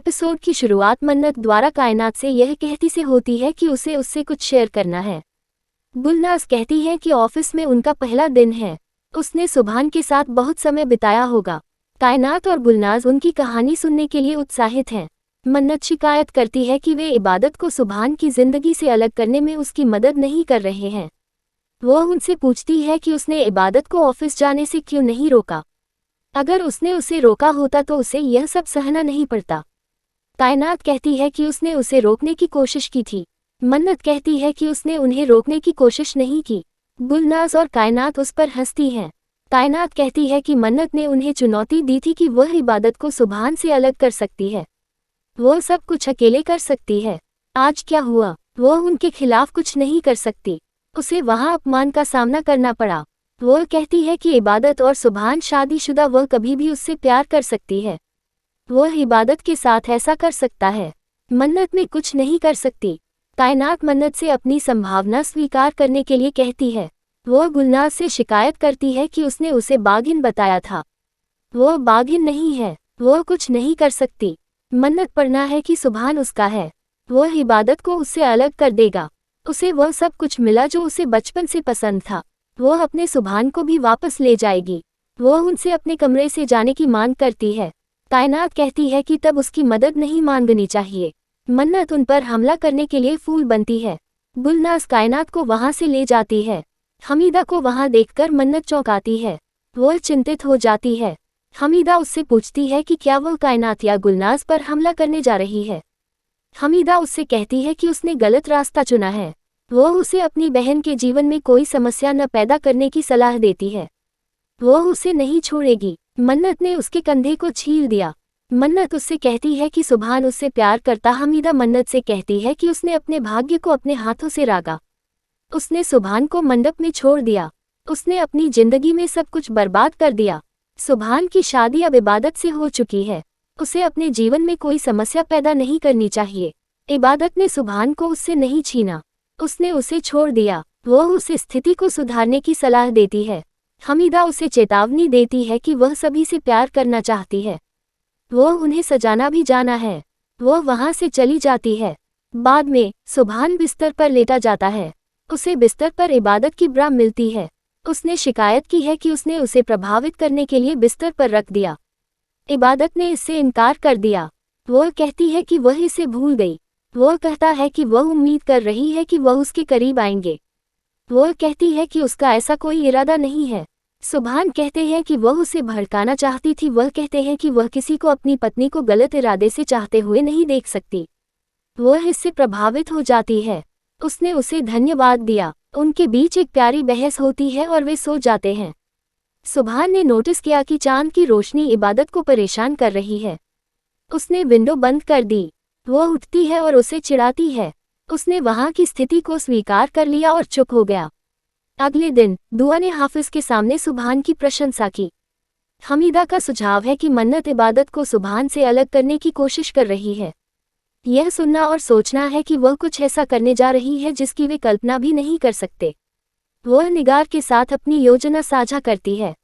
Episode की शुरुआत मन्नत द्वारा कायनात से यह कहती से होती है कि उसे उससे कुछ शेयर करना है। गुलनाज कहती है कि ऑफिस में उनका पहला दिन है, उसने सुभान के साथ बहुत समय बिताया होगा। कायनात और गुलनाज उनकी कहानी सुनने के लिए उत्साहित हैं। मन्नत शिकायत करती है कि वे इबादत को सुभान की जिंदगी से अलग करने में उसकी मदद नहीं कर रहे हैं। वो उनसे पूछती है कि उसने इबादत को ऑफिस जाने से क्यों नहीं रोका। अगर उसने उसे रोका होता तो उसे यह सब सहना नहीं पड़ता। कायनात कहती है कि उसने उसे रोकने की कोशिश की थी। मन्नत कहती है कि उसने उन्हें रोकने की कोशिश नहीं की। गुलनाज और कायनात उस पर हंसती हैं। कायनात कहती है कि मन्नत ने उन्हें चुनौती दी थी कि वह इबादत को सुभान से अलग कर सकती है, वो सब कुछ अकेले कर सकती है। आज क्या हुआ, वो उनके खिलाफ कुछ नहीं कर सकती, उसे वहां अपमान का सामना करना पड़ा। वो कहती है कि इबादत और सुभान शादीशुदा, वह कभी भी उससे प्यार कर सकती है, वह इबादत के साथ ऐसा कर सकता है, मन्नत में कुछ नहीं कर सकती। कायनात मन्नत से अपनी संभावना स्वीकार करने के लिए कहती है। वह गुलनाज से शिकायत करती है कि उसने उसे बागिन बताया था, वो बागिन नहीं है, वो कुछ नहीं कर सकती। मन्नत पढ़ना है कि सुभान उसका है, वह इबादत को उससे अलग कर देगा। उसे वह सब कुछ मिला जो उसे बचपन से पसंद था, वह अपने सुभान को भी वापस ले जाएगी। वह उनसे अपने कमरे से जाने की मांग करती है। कायनात कहती है कि तब उसकी मदद नहीं मांगनी चाहिए। मन्नत उन पर हमला करने के लिए फूल बनती है। गुलनाज कायनात को वहां से ले जाती है। हमीदा को वहां देखकर मन्नत चौंकाती है, वह चिंतित हो जाती है। हमीदा उससे पूछती है कि क्या वह कायनात या गुलनाज पर हमला करने जा रही है। हमीदा उससे कहती है कि उसने गलत रास्ता चुना है। वह उसे अपनी बहन के जीवन में कोई समस्या न पैदा करने की सलाह देती है, वह उसे नहीं छोड़ेगी। मन्नत ने उसके कंधे को छील दिया। मन्नत उससे कहती है कि सुभान उससे प्यार करता। हमीदा मन्नत से कहती है कि उसने अपने भाग्य को अपने हाथों से रागा, उसने सुभान को मंडप में छोड़ दिया, उसने अपनी जिंदगी में सब कुछ बर्बाद कर दिया। सुभान की शादी अब इबादत से हो चुकी है, उसे अपने जीवन में कोई समस्या पैदा नहीं करनी चाहिए। इबादत ने सुभान को उससे नहीं छीना, उसने उसे छोड़ दिया। वह उस स्थिति को सुधारने की सलाह देती है। हमीदा उसे चेतावनी देती है कि वह सभी से प्यार करना चाहती है, वह उन्हें सजाना भी जाना है। वह वहां से चली जाती है। बाद में सुभान बिस्तर पर लेटा जाता है, उसे बिस्तर पर इबादत की ब्रा मिलती है। उसने शिकायत की है कि उसने उसे प्रभावित करने के लिए बिस्तर पर रख दिया। इबादत ने इससे इनकार कर दिया। वह कहती है कि वह इसे भूल गई। वह कहता है कि वह उम्मीद कर रही है कि वह उसके करीब आएंगे। वह कहती है कि उसका ऐसा कोई इरादा नहीं है। सुभान कहते हैं कि वह उसे भड़काना चाहती थी। वह कहते हैं कि वह किसी को अपनी पत्नी को गलत इरादे से चाहते हुए नहीं देख सकती। वह इससे प्रभावित हो जाती है। उसने उसे धन्यवाद दिया। उनके बीच एक प्यारी बहस होती है और वे सो जाते हैं। सुभान ने नोटिस किया कि चांद की रोशनी इबादत को परेशान कर रही है। उसने विंडो बंद कर दी। वह उठती है और उसे चिढ़ाती है। उसने वहां की स्थिति को स्वीकार कर लिया और चुप हो गया। अगले दिन दुआ ने हाफिज के सामने सुभान की प्रशंसा की। हमीदा का सुझाव है कि मन्नत इबादत को सुभान से अलग करने की कोशिश कर रही है। यह सुनना और सोचना है कि वह कुछ ऐसा करने जा रही है जिसकी वे कल्पना भी नहीं कर सकते। वह निगार के साथ अपनी योजना साझा करती है।